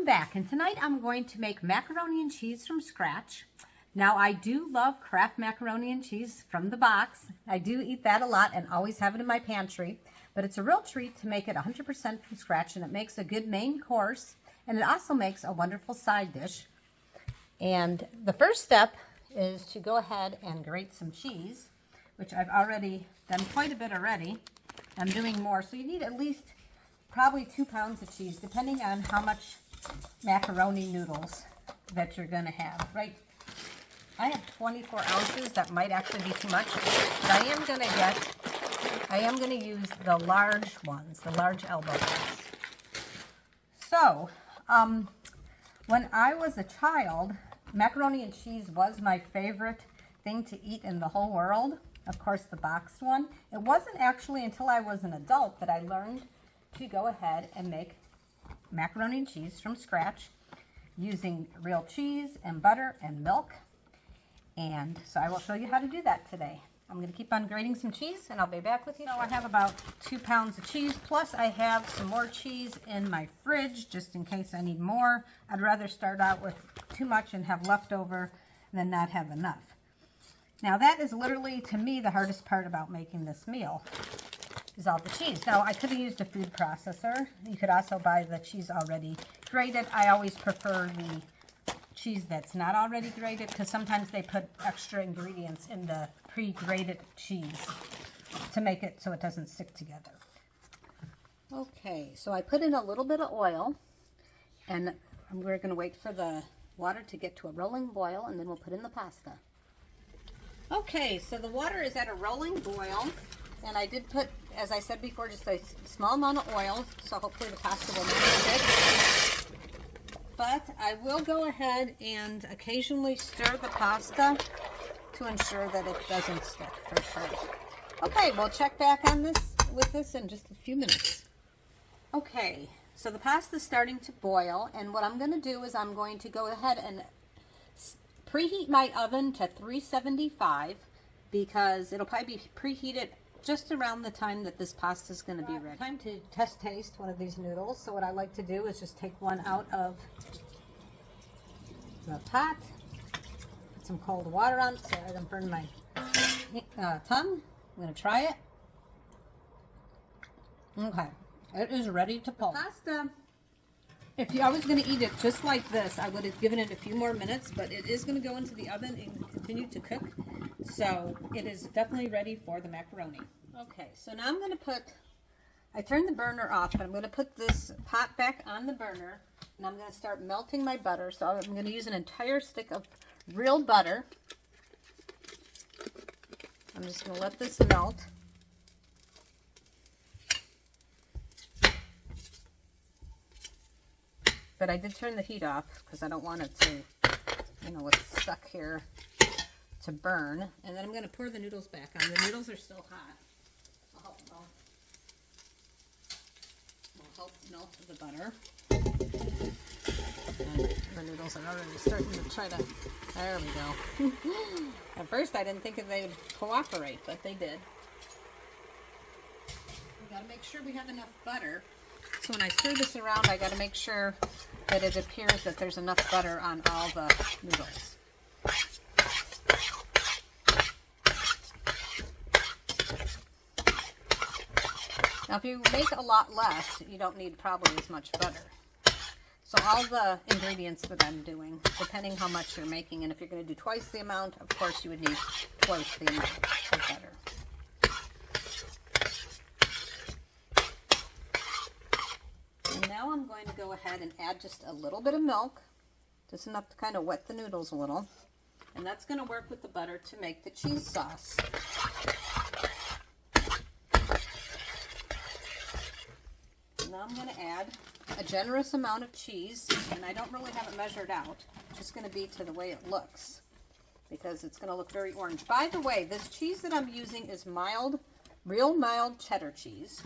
Welcome back, and tonight I'm going to make macaroni and cheese from scratch. Now I do love Kraft macaroni and cheese from the box. I do eat that a lot and always have it in my pantry, but it's a real treat to make it 100% from scratch, and it makes a good main course, and it also makes a wonderful side dish. And the first step is to go ahead and grate some cheese, which I've already done quite a bit already. I'm doing more, so you need at least probably 2 pounds of cheese, depending on how much macaroni noodles that you're going to have. Right, I have 24 ounces. That might actually be too much, but I am going to use the large ones, the large elbow ones. So, when I was a child, macaroni and cheese was my favorite thing to eat in the whole world. Of course, the boxed one. It wasn't actually until I was an adult that I learned to go ahead and make macaroni and cheese from scratch using real cheese and butter and milk. And so I will show you how to do that today. I'm going to keep on grating some cheese and I'll be back with you. So I have about 2 pounds of cheese, plus I have some more cheese in my fridge just in case I need more. I'd rather start out with too much and have leftover than not have enough. Now that is literally, to me, the hardest part about making this meal, is all the cheese. Now I could have used a food processor. You could also buy the cheese already grated. I always prefer the cheese that's not already grated because sometimes they put extra ingredients in the pre-grated cheese to make it so it doesn't stick together. Okay, so I put in a little bit of oil, and we're going to wait for the water to get to a rolling boil, and then we'll put in the pasta. Okay, so the water is at a rolling boil, and I did put, as I said before, just a small amount of oil, so hopefully the pasta will not stick. But I will go ahead and occasionally stir the pasta to ensure that it doesn't stick for sure. Okay, we'll check back on this with this in just a few minutes. Okay, so the pasta's starting to boil, and what I'm going to do is I'm going to go ahead and preheat my oven to 375 because it'll probably be preheated just around the time that this pasta is going to be ready. Time to test taste one of these noodles. So what I like to do is just take one out of the pot, put some cold water on it so I don't burn my tongue. I'm going to try it. Okay, it is ready to pull. Pasta. If I was going to eat it just like this, I would have given it a few more minutes, but it is going to go into the oven and continue to cook. So it is definitely ready for the macaroni. Okay, so now I'm going to I turned the burner off, but I'm going to put this pot back on the burner, and I'm going to start melting my butter. So I'm going to use an entire stick of real butter. I'm just going to let this melt. But I did turn the heat off because I don't want it to, it's stuck here to burn. And then I'm going to pour the noodles back on. The noodles are still hot. Will help melt the butter. And the noodles are already starting to try to, there we go. At first I didn't think that they would cooperate, but they did. We got to make sure we have enough butter. So when I stir this around, I got to make sure that it appears that there's enough butter on all the noodles. Now, if you make a lot less, you don't need probably as much butter. So all the ingredients that I'm doing, depending how much you're making, and if you're going to do twice the amount, of course you would need twice the amount of butter. Now I'm going to go ahead and add just a little bit of milk, just enough to kind of wet the noodles a little. And that's going to work with the butter to make the cheese sauce. Now I'm going to add a generous amount of cheese, and I don't really have it measured out. It's just going to be to the way it looks, because it's going to look very orange. By the way, this cheese that I'm using is mild, real mild cheddar cheese.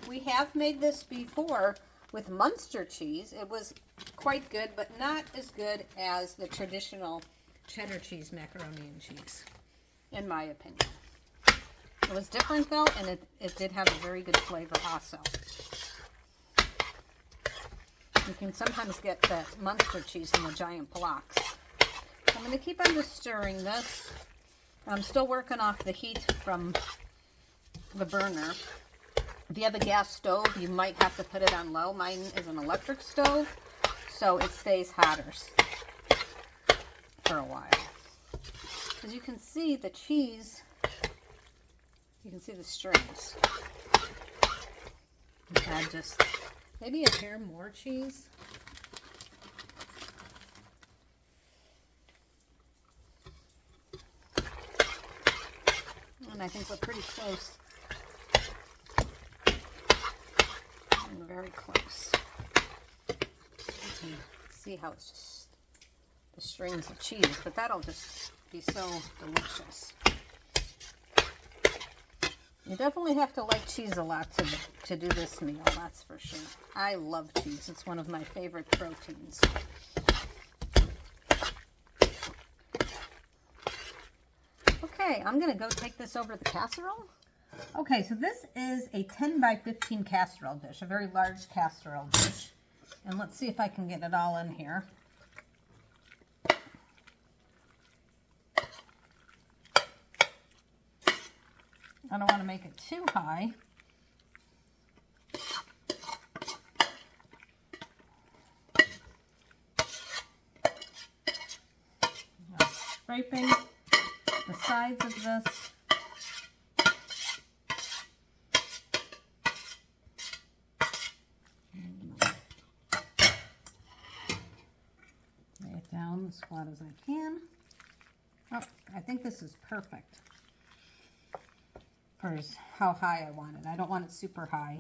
We have made this before with Munster cheese. It was quite good, but not as good as the traditional cheddar cheese macaroni and cheese, in my opinion. It was different though, and it did have a very good flavor also. You can sometimes get that Munster cheese in the giant blocks. So I'm going to keep on just stirring this. I'm still working off the heat from the burner. If you have a gas stove, you might have to put it on low. Mine is an electric stove, so it stays hotter for a while. As you can see, the cheese, you can see the strings. Add just maybe a hair more cheese. And I think we're pretty close. And very close. You can see how it's just the strings of cheese, but that'll just be so delicious. You definitely have to like cheese a lot to do this meal, that's for sure. I love cheese. It's one of my favorite proteins. Okay, I'm going to go take this over the casserole. Okay, so this is a 10 by 15 casserole dish, a very large casserole dish. And let's see if I can get it all in here. I don't want to make it too high. Scraping the sides of this. Lay it down as flat as I can. Oh, I think this is perfect for how high I want it. I don't want it super high.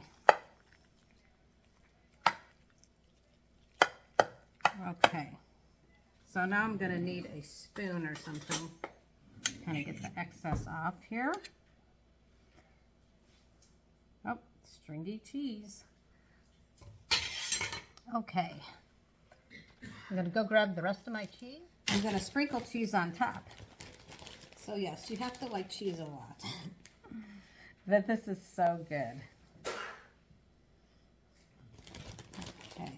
Okay, so now I'm going to need a spoon or something. Kind of get the excess off here. Oh, stringy cheese. Okay, I'm going to go grab the rest of my cheese. I'm going to sprinkle cheese on top. So yes, you have to like cheese a lot. But this is so good. Okay.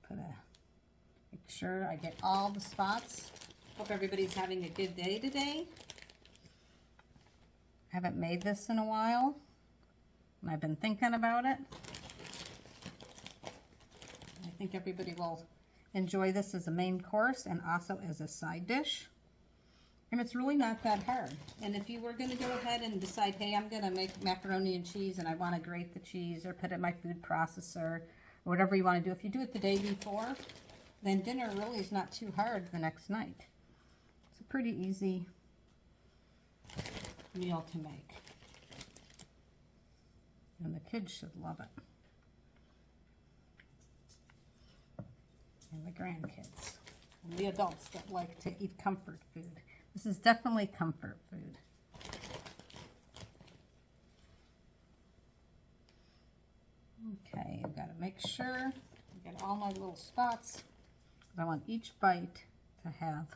Make sure I get all the spots. Hope everybody's having a good day today. Haven't made this in a while, and I've been thinking about it. I think everybody will enjoy this as a main course and also as a side dish. And it's really not that hard. And if you were going to go ahead and decide, hey, I'm going to make macaroni and cheese and I want to grate the cheese or put it in my food processor or whatever you want to do, if you do it the day before, then dinner really is not too hard the next night. It's a pretty easy meal to make. And the kids should love it. And the grandkids. And the adults that like to eat comfort food. This is definitely comfort food. Okay, I've got to make sure I get all my little spots. I want each bite to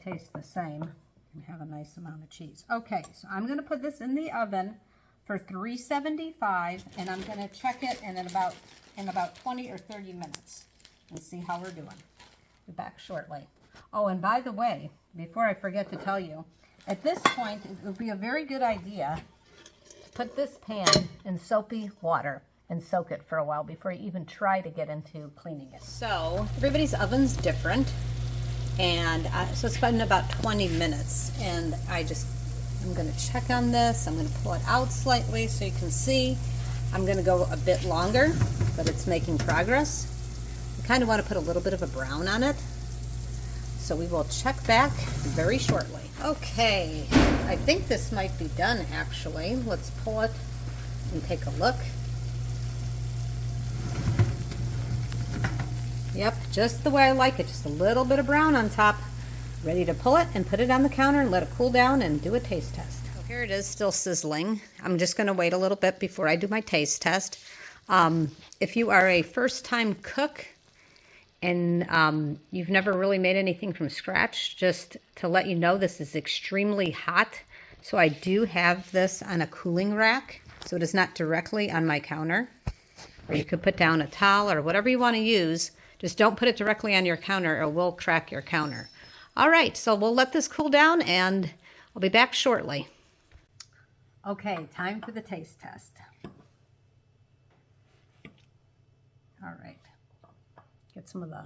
taste the same and have a nice amount of cheese. Okay, so I'm going to put this in the oven for 375, and I'm going to check it in about 20 or 30 minutes and see how we're doing. Be back shortly. Oh, and by the way, before I forget to tell you, at this point, it would be a very good idea to put this pan in soapy water and soak it for a while before you even try to get into cleaning it. So, everybody's oven's different, and so it's been about 20 minutes, and I'm going to check on this. I'm going to pull it out slightly so you can see. I'm going to go a bit longer, but it's making progress. I kind of want to put a little bit of a brown on it. So we will check back very shortly. Okay, I think this might be done actually. Let's pull it and take a look. Yep, just the way I like it. Just a little bit of brown on top. Ready to pull it and put it on the counter and let it cool down and do a taste test. So here it is, still sizzling. I'm just going to wait a little bit before I do my taste test. If you are a first-time cook and you've never really made anything from scratch, just to let you know, this is extremely hot. So I do have this on a cooling rack so it is not directly on my counter. Or you could put down a towel or whatever you want to use. Just don't put it directly on your counter or it will crack your counter. All right, so we'll let this cool down and I'll be back shortly. Okay, time for the taste test. All right, get some of the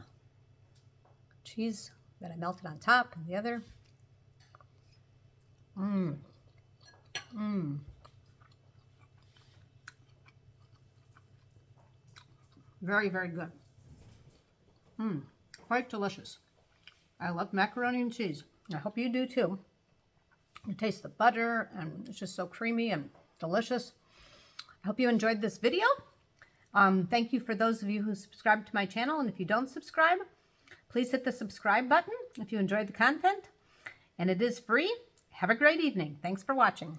cheese that I melted on top and the other. Very, very good. Quite delicious. I love macaroni and cheese. I hope you do too. You taste the butter and it's just so creamy and delicious. I hope you enjoyed this video. Thank you for those of you who subscribe to my channel. And if you don't subscribe, please hit the subscribe button if you enjoyed the content. And it is free. Have a great evening. Thanks for watching.